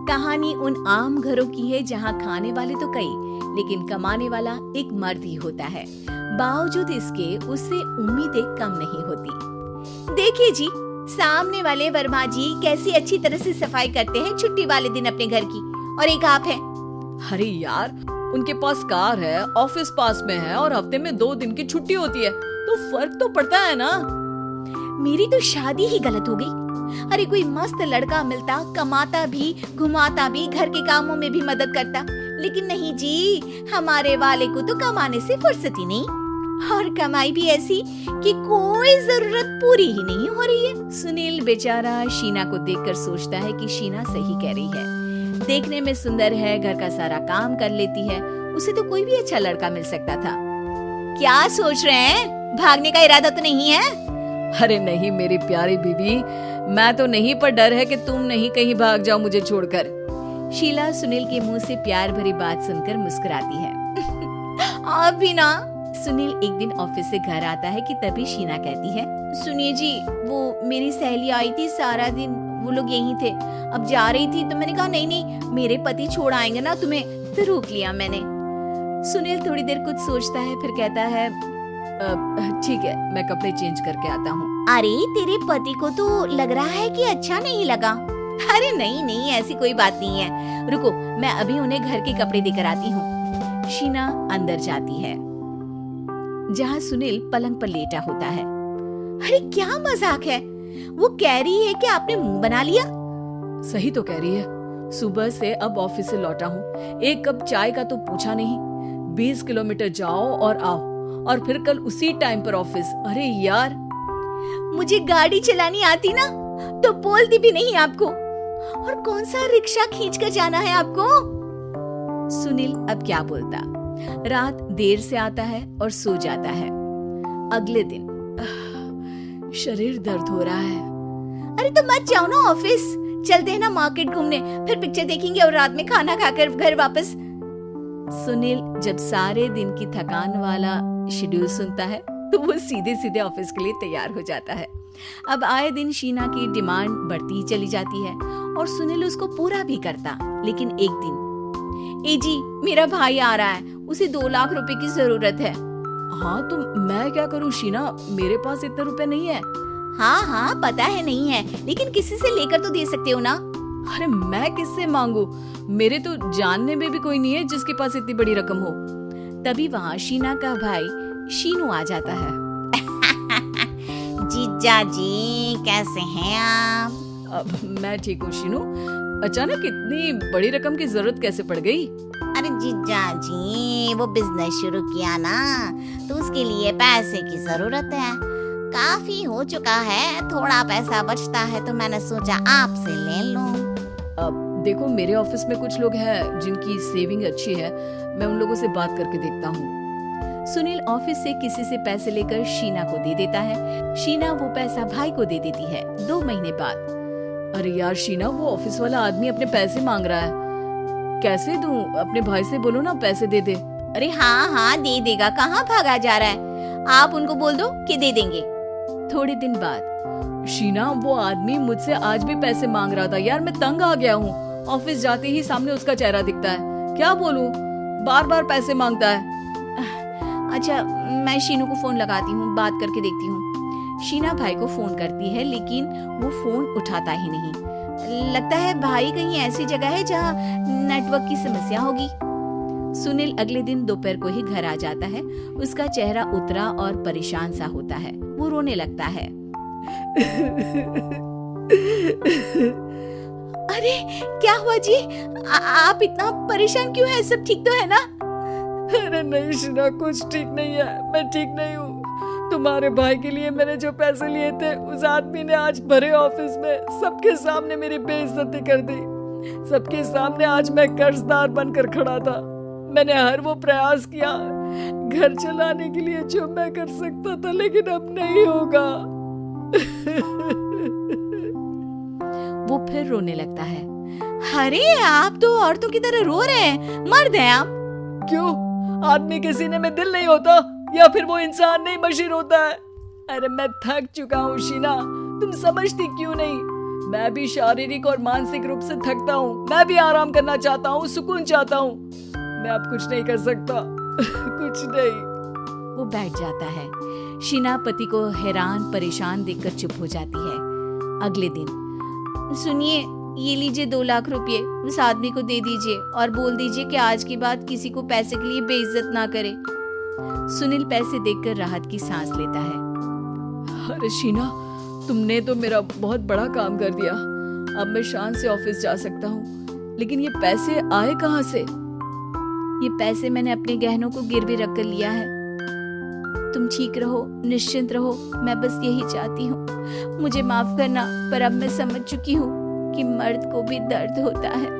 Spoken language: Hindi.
कहानी उन आम घरों की है जहाँ खाने वाले तो कई, लेकिन कमाने वाला एक मर्द ही होता है। बावजूद इसके उससे उम्मीदें कम नहीं होती। देखिए जी, सामने वाले वर्मा जी कैसी अच्छी तरह से सफाई करते हैं छुट्टी वाले दिन अपने घर की, और एक आप हैं। अरे यार, उनके पास कार है, ऑफिस पास में है और हफ्ते में 2 दिन की छुट्टी होती है, तो फर्क तो पड़ता है ना। मेरी तो शादी ही गलत हो गई। अरे कोई मस्त लड़का मिलता, कमाता भी, घुमाता भी, घर के कामों में भी मदद करता, लेकिन नहीं जी, हमारे वाले को तो कमाने से फुर्सत ही नहीं, और कमाई भी ऐसी कि कोई जरूरत पूरी ही नहीं हो रही है। सुनील बेचारा शीना को देखकर सोचता है कि शीना सही कह रही है। देखने में सुंदर है, घर का सारा काम कर लेती है, उसे तो कोई भी अच्छा लड़का मिल सकता था। क्या सोच रहे हैं? भागने का इरादा तो नहीं है? अरे नहीं मेरी प्यारी बीबी, मैं तो नहीं, पर डर है कि तुम नहीं कहीं भाग जाओ मुझे छोड़कर। शीला सुनील के मुंह से प्यार भरी बात सुनकर मुस्कुराती है। आप भी ना। सुनील एक दिन ऑफिस से घर आता है कि तभी शीना कहती है, सुनिए जी, वो मेरी सहेली आई थी, सारा दिन वो लोग यहीं थे, अब जा रही थी तो मैंने कहा नहीं, मेरे पति छोड़ आएंगे ना तुम्हें, तो रोक लिया मैंने। सुनील थोड़ी देर कुछ सोचता है, फिर कहता है, ठीक है, मैं कपड़े चेंज करके आता हूँ। अरे तेरे पति को तो लग रहा है कि अच्छा नहीं लगा। अरे नहीं, ऐसी कोई बात नहीं है, रुको मैं अभी उन्हें घर के कपड़े देकर आती हूँ। शीना अंदर जाती है जहाँ सुनील पलंग पर लेटा होता है। अरे क्या मजाक है, वो कह रही है कि आपने मुंह बना लिया। सही तो कह रही है, सुबह से अब ऑफिस से लौटा हूँ, एक कप चाय का तो पूछा नहीं, 20 किलोमीटर जाओ और आओ, और फिर कल उसी टाइम पर ऑफिस। अरे यार, मुझे गाड़ी चलानी आती ना तो बोलती भी नहीं आपको, और कौन सा रिक्शा खींच कर जाना है आपको। सुनील अब क्या बोलता। रात देर से आता है और सो जाता है। अगले दिन शरीर दर्द हो रहा है। अरे तो मत जाओ ना ऑफिस, चलते हैं ना मार्केट घूमने, फिर पिक्चर देखेंगे और रात में खाना खाकर घर वापस। सुनील जब सारे दिन की थकान वाला शेड्यूल सुनता है तो वो सीधे सीधे ऑफिस के लिए तैयार हो जाता है। अब आए दिन शीना की डिमांड बढ़ती ही चली जाती है और सुनील उसको पूरा भी करता, लेकिन एक दिन, ए जी मेरा भाई आ रहा है, उसे 2 लाख रुपए की जरूरत है। हाँ तो मैं क्या करूँ शीना, मेरे पास इतने रुपए नहीं है। हाँ पता है नहीं है, लेकिन किसी से लेकर तो दे सकते हो ना। अरे मैं किससे मांगू, मेरे तो जानने में भी कोई नहीं है जिसके पास इतनी बड़ी रकम हो। तभी वहाँ शीना का भाई शीनू आ जाता है। जीजा जी कैसे हैं आप? अब मैं ठीक हूँ शीनू, अचानक इतनी बड़ी रकम की जरूरत कैसे पड़ गई? अरे जीजा जी, वो बिजनेस शुरू किया ना, तो उसके लिए पैसे की जरूरत है, काफी हो चुका है, थोड़ा पैसा बचता है तो मैंने सोचा आपसे ले लूं। अब देखो मेरे ऑफिस में कुछ लोग हैं जिनकी सेविंग अच्छी है, मैं उन लोगों से बात करके देखता हूँ। सुनील ऑफिस से किसी से पैसे लेकर शीना को दे देता है। शीना वो पैसा भाई को दे देती है 2 महीने बाद। अरे यार शीना, वो ऑफिस वाला आदमी अपने पैसे मांग रहा है, कैसे दूं? अपने भाई से बोलो ना पैसे दे दे। अरे हाँ दे देगा, कहाँ भागा जा रहा है, आप उनको बोल दो कि दे देंगे। थोड़े दिन बाद, शीना वो आदमी मुझसे आज भी पैसे मांग रहा था यार, मैं तंग आ गया हूँ, ऑफिस जाते ही सामने उसका चेहरा दिखता है, क्या बोलूं, बार बार पैसे मांगता है। अच्छा मैं शीनू को फोन लगाती हूँ, बात करके देखती हूँ। शीना भाई को फोन करती है, लेकिन वो फोन उठाता ही नहीं। लगता है भाई कहीं ऐसी जगह है जहाँ नेटवर्क की समस्या होगी। सुनील अगले दिन दोपहर को ही घर आ जाता है। उसका चेहरा उतरा और परेशान सा होता है, वो रोने लगता है। अरे क्या हुआ जी, आप इतना परेशान क्यों हैं? सब ठीक तो है ना? अरे नहीं शीना, कुछ ठीक नहीं है, मैं ठीक नहीं हूँ। तुम्हारे भाई के लिए मैंने जो पैसे लिए थे, उस आदमी ने आज भरे ऑफिस में सबके सामने मेरी बेइज्जती कर दी। सबके सामने आज मैं कर्जदार बनकर खड़ा था। मैंने हर वो प्रयास किया घर चलाने के लिए जो मैं कर सकता था, लेकिन अब नहीं होगा। वो फिर रोने लगता है। अरे आप तो औरतों की तरह रो रहे हैं, मर्द हैं आप। क्यों, आदमी के सीने में दिल नहीं होता, या फिर वो इंसान नहीं मशीन होता है? अरे मैं थक चुका हूँ शीना, तुम समझती क्यों नहीं? मैं भी शारीरिक और मानसिक रूप से थकता हूँ। मैं भी आराम करना चाहता हूँ, सुकून चाहता हूँ। मैं अब कुछ नहीं कर सकता। कुछ नहीं। वो बैठ जाता है। शीना पति को हैरान परेशान देखकर चुप हो जाती है। अगले दिन, सुनिए, ये लीजिए 2 लाख रुपए, उस आदमी को दे दीजिए और बोल दीजिए कि आज के बाद किसी को पैसे के लिए बेइज्जत ना करे। सुनील पैसे देखकर राहत की सांस लेता है। अरे शीना, तुमने तो मेरा बहुत बड़ा काम कर दिया। अब मैं शान से ऑफिस जा सकता हूँ। लेकिन ये पैसे आए कहाँ से? ये पैसे मैंने अपने गहनों को गिरवी रख कर लिया है। तुम ठीक रहो, निश्चिंत रहो, मैं बस यही चाहती हूँ। मुझे माफ करना, पर अब मैं समझ चुकी हूँ कि मर्द को भी दर्द होता है।